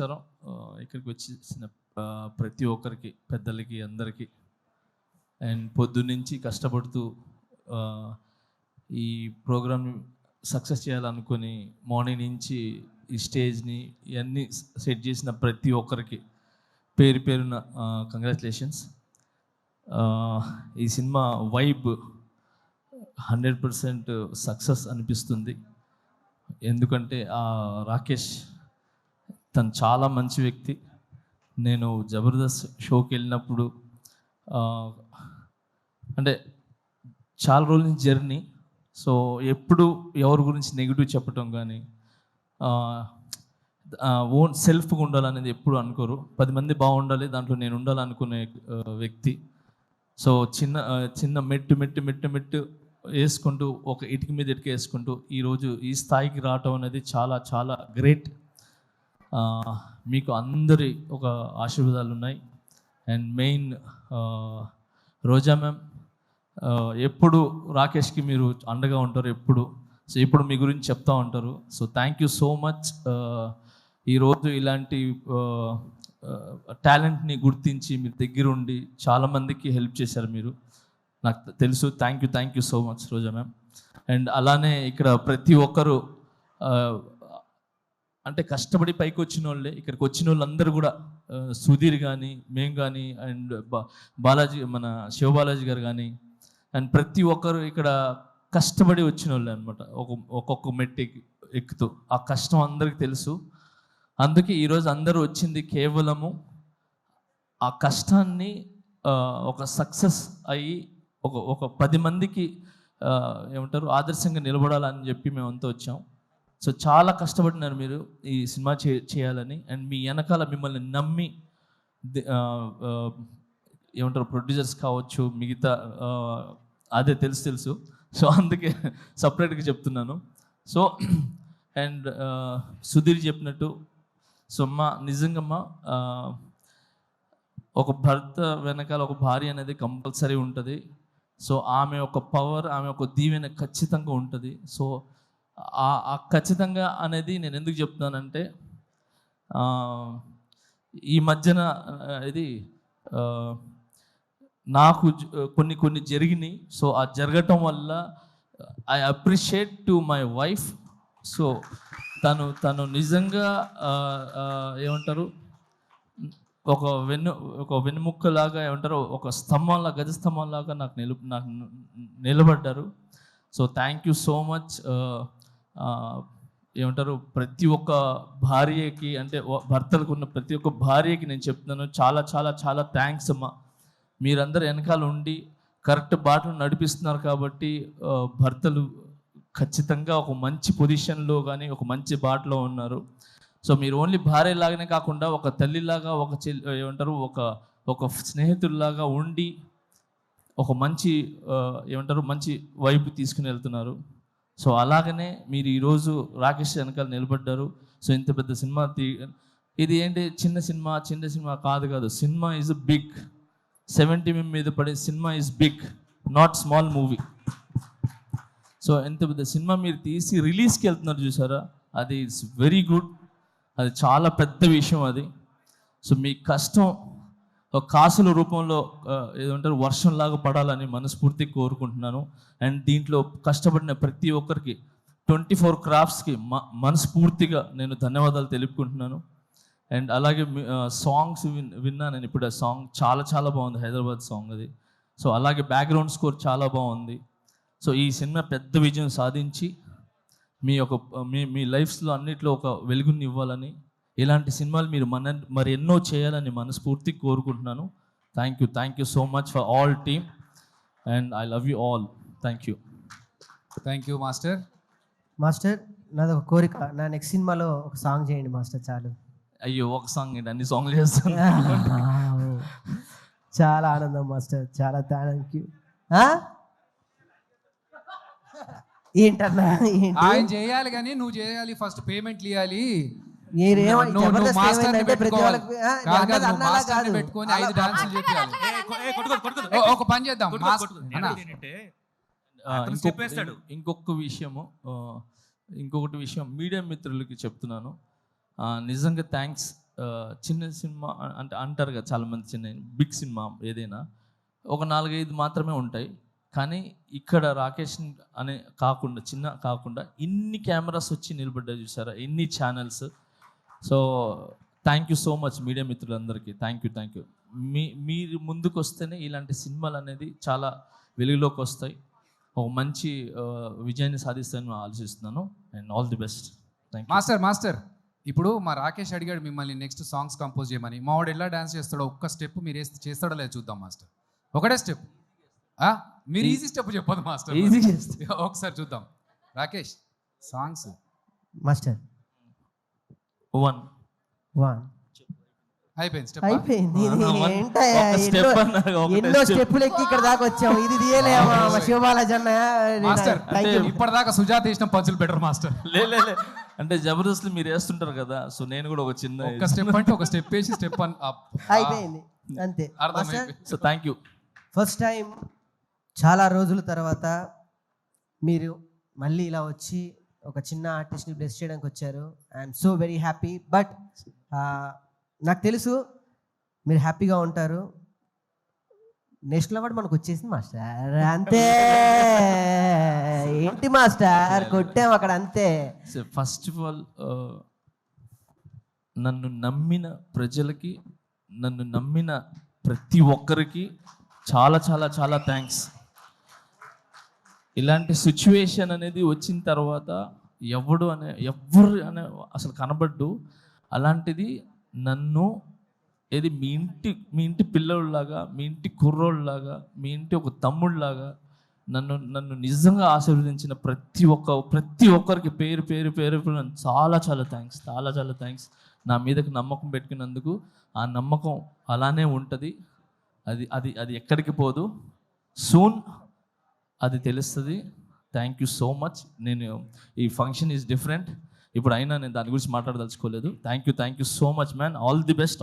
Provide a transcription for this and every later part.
నమస్కారం. ఇక్కడికి వచ్చేసిన ప్రతి ఒక్కరికి, పెద్దలకి, అందరికీ అండ్ పొద్దున్నుంచి కష్టపడుతూ ఈ ప్రోగ్రామ్ సక్సెస్ చేయాలనుకొని మార్నింగ్ నుంచి ఈ స్టేజ్ని ఇవన్నీ సెట్ చేసిన ప్రతి ఒక్కరికి పేరు పేరున కంగ్రాచులేషన్స్. ఈ సినిమా వైబ్ 100% సక్సెస్ అనిపిస్తుంది. ఎందుకంటే రాకేష్ తను చాలా మంచి వ్యక్తి. నేను జబర్దస్త్ షోకి వెళ్ళినప్పుడు అంటే చాలా రోజుల నుంచి జర్నీ. సో ఎప్పుడు ఎవరి గురించి నెగిటివ్ చెప్పటం కానీ ఓన్ సెల్ఫ్గా ఉండాలనేది ఎప్పుడు అనుకోరు. 10 మంది బాగుండాలి, దాంట్లో నేను ఉండాలనుకునే వ్యక్తి. సో చిన్న మెట్టు వేసుకుంటూ ఒక ఇటుక మీద ఇటుక వేసుకుంటూ ఈరోజు ఈ స్థాయికి రావటం అనేది చాలా చాలా గ్రేట్. మీకు అందరి ఒక ఆశీర్వాదాలు ఉన్నాయి. అండ్ మెయిన్ రోజా మ్యామ్ ఎప్పుడు రాకేష్కి మీరు అండగా ఉంటారు ఎప్పుడు. సో ఎప్పుడు మీ గురించి చెప్తూ ఉంటారు. So thank you so much. ఈరోజు ఇలాంటి టాలెంట్ని గుర్తించి మీరు దగ్గరుండి చాలామందికి హెల్ప్ చేశారు. మీరు నాకు తెలుసు. Thank you so much Roja ma'am. And అలానే ఇక్కడ ప్రతి ఒక్కరు అంటే కష్టపడి పైకి వచ్చిన వాళ్ళే. ఇక్కడికి వచ్చిన వాళ్ళందరూ కూడా సుధీర్ కానీ, మేము కానీ, అండ్ బాలాజీ, మన శివబాలాజీ గారు కానీ, అండ్ ప్రతి ఒక్కరు ఇక్కడ కష్టపడి వచ్చిన వాళ్ళే అనమాట. ఒక్కొక్క మెట్టు ఎక్కుతూ ఆ కష్టం అందరికీ తెలుసు. అందుకే ఈరోజు అందరూ వచ్చింది కేవలము ఆ కష్టాన్ని ఒక సక్సెస్ అయ్యి ఒక 10 మందికి ఏమంటారు ఆదర్శంగా నిలబడాలని చెప్పి మేమంతా వచ్చాం. సో చాలా కష్టపడినారు మీరు ఈ సినిమా చేయాలని. అండ్ మీ వెనకాల మిమ్మల్ని నమ్మి ఏమంటారు ప్రొడ్యూసర్స్ కావచ్చు, మిగతా అదే తెలుసు. సో అందుకే సపరేట్గా చెప్తున్నాను. సో అండ్ సుధీర్ చెప్పినట్టు సో నిజంగా ఒక భర్త వెనకాల ఒక భార్య అనేది కంపల్సరీ ఉంటుంది. సో ఆమె ఒక పవర్, ఆమె ఒక దీవెన ఖచ్చితంగా ఉంటుంది. సో ఆ ఖచ్చితంగా అనేది నేను ఎందుకు చెప్తున్నానంటే ఈ మధ్యన ఇది నాకు కొన్ని జరిగినాయి. సో ఆ జరగటం వల్ల I appreciate to my wife. So తను నిజంగా ఏమంటారు ఒక వెన్నుముక్కలాగా ఏమంటారు ఒక స్తంభంలా, గజ స్తంభంలాగా నాకు నిలబడ్డారు. So thank you so much. ఏమంటారు ప్రతి ఒక్క భార్యకి, అంటే భర్తలకు ఉన్న ప్రతి ఒక్క భార్యకి నేను చెప్తున్నాను చాలా చాలా చాలా థ్యాంక్స్ అమ్మా. మీరందరూ వెనకాల ఉండి కరెక్ట్ బాటలు నడిపిస్తున్నారు కాబట్టి భర్తలు ఖచ్చితంగా ఒక మంచి పొజిషన్లో కానీ ఒక మంచి బాటలో ఉన్నారు. సో మీరు ఓన్లీ భార్య లాగానే కాకుండా ఒక తల్లిలాగా, ఒక ఏమంటారు ఒక స్నేహితుల్లాగా ఉండి ఒక మంచి ఏమంటారు మంచి వైపు తీసుకుని వెళ్తున్నారు. సో అలాగనే మీరు ఈరోజు రాకేష్ వెనకాల నిలబడ్డారు. సో ఇంత పెద్ద సినిమా ఇది ఏంటి చిన్న సినిమా కాదు. Cinema is big. 70 మీద పడే cinema is big, not small movie. So ఎంత పెద్ద సినిమా మీరు తీసి రిలీజ్కి వెళ్తున్నారు చూసారా, అది ఇట్స్ వెరీ గుడ్. అది చాలా పెద్ద విషయం అది. సో మీ కష్టం ఒక కాసుల రూపంలో ఏదంటారు వర్షంలాగా పడాలని మనస్ఫూర్తిగా కోరుకుంటున్నాను. అండ్ దీంట్లో కష్టపడిన ప్రతి ఒక్కరికి 24 క్రాఫ్ట్స్కి మనస్ఫూర్తిగా నేను ధన్యవాదాలు తెలుపుకుంటున్నాను. అండ్ అలాగే సాంగ్స్ విన్నా నేను ఇప్పుడు. ఆ సాంగ్ చాలా చాలా బాగుంది, హైదరాబాద్ సాంగ్ అది. సో అలాగే బ్యాక్గ్రౌండ్ స్కోర్ చాలా బాగుంది. సో ఈ సినిమా పెద్ద విజయం సాధించి మీ లైఫ్స్లో అన్నిట్లో ఒక వెలుగుని ఇవ్వాలని, ఇలాంటి సినిమాలు మీరు మరి ఎన్నో చేయాలని మనస్ఫూర్తిగా కోరుకుంటున్నాను. Thank you so much for all team and I love you all. Thank you master. నాది ఒక కోరిక, నా నెక్స్ట్ సినిమాలో ఒక సాంగ్ చేయండి మాస్టర్. చాలు. అయ్యో ఒక సాంగ్ ఏంటి, అన్ని సాంగ్లు చేస్తాను. చాలా ఆనందం మాస్టర్, చాలా థ్యాంక్ యూ. ఏంటన్నా ఆయన చేయాలి కానీ నువ్వు చేయాలి, ఫస్ట్ పేమెంట్లు ఇవ్వాలి. పెట్టుకొని 5 డాన్సులు చెప్పాలి. ఒక పని చేద్దాం. ఇంకొకటి విషయం మీడియా మిత్రులకి చెప్తున్నాను. నిజంగా థ్యాంక్స్. చిన్న సినిమా అంటే అంటారు కదా చాలామంది చిన్న బిగ్ సినిమా ఏదైనా ఒక 4-5 మాత్రమే ఉంటాయి. కానీ ఇక్కడ రాకేష్ అనే కాకుండా చిన్న కాకుండా ఇన్ని కెమెరాస్ వచ్చి నిలబడ్డాయి చూసారా, ఇన్ని channels. So thank you so much media మిత్రులందరికీ. Thank you. మీరు ముందుకు వస్తేనే ఇలాంటి సినిమాలు అనేది చాలా వెలుగులోకి వస్తాయి, ఒక మంచి విజయాన్ని సాధిస్తానని ఆలోచిస్తున్నాను. And all the best. Thank you. Master ఇప్పుడు మా రాకేష్ అడిగాడు మిమ్మల్ని నెక్స్ట్ సాంగ్స్ కంపోజ్ చేయమని. మా వాడు ఎలా డాన్స్ చేస్తాడో ఒక్క స్టెప్ మీరు చేస్తాడో లేదు చూద్దాం మాస్టర్. ఒకటే స్టెప్, మీరు ఈజీ స్టెప్ చెప్పదు మాస్టర్, ఈజీ ఒకసారి చూద్దాం. రాకేష్ సాంగ్స్ మాస్టర్ 1 అయిపోయింది స్టెప్. అయిపోయింది. ఇది ఒక ఏంటయ్యా, step అన్నారు, ఒకటే ఎన్నో step. స్టెప్పులు ఎక్కి ఇక్కడ దాకా వచ్చాము. ఇది తీయలేమా శివబాలాజీ మాస్టర్ అన్నయ్య? ఇప్పటిదాకా సుజాత వేసిన పంచులు బెటర్ మాస్టర్. లే అంటే జబర్దస్త్ మీరు వేస్తుంటారు కదా, సో నేను కూడా ఒక చిన్న ఒక స్టెప్ అంటే ఒక స్టెప్ వేసి స్టెప్ అయిపోయింది అంతే. అర్థమైపోయింది. So thank you. First time చాలా రోజుల తర్వాత మీరు మళ్ళీ ఇలా వచ్చి ఒక చిన్న ఆర్టిస్ట్ని బ్లెస్ చేయడానికి వచ్చారు. I'm so very happy. But నాకు తెలుసు మీరు హ్యాపీగా ఉంటారు. నేషనల్ అవార్డు మనకు వచ్చేసింది మాస్టర్, అంతే. ఏంటి మాస్టర్ కొట్టాం అక్కడ, అంతే. ఫస్ట్ ఆఫ్ ఆల్ నన్ను నమ్మిన ప్రజలకి, నన్ను నమ్మిన ప్రతి ఒక్కరికి చాలా చాలా చాలా థ్యాంక్స్. ఇలాంటి సిచ్యువేషన్ అనేది వచ్చిన తర్వాత ఎవరు అనే అసలు కనబడ్డు. అలాంటిది నన్ను ఏది మీ ఇంటి పిల్లోళ్ళలాగా, మీ ఇంటి కుర్రోళ్ళలాగా, మీ ఇంటి ఒక తమ్ముళ్ళలాగా నన్ను నిజంగా ఆశీర్వదించిన ప్రతి ఒక్కరికి పేరు చాలా చాలా థ్యాంక్స్. నా మీదకి నమ్మకం పెట్టుకున్నందుకు. ఆ నమ్మకం అలానే ఉంటుంది, అది ఎక్కడికి పోదు. సూన్ అది తెలుస్తుంది. Thank you so much. నేను ఈ ఫంక్షన్ ఈజ్ డిఫరెంట్ ఇప్పుడు, అయినా నేను దాని గురించి మాట్లాడదలుచుకోలేదు. Thank you so much man. All the best.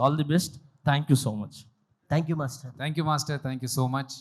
Thank you so much. Thank you master. Thank you so much.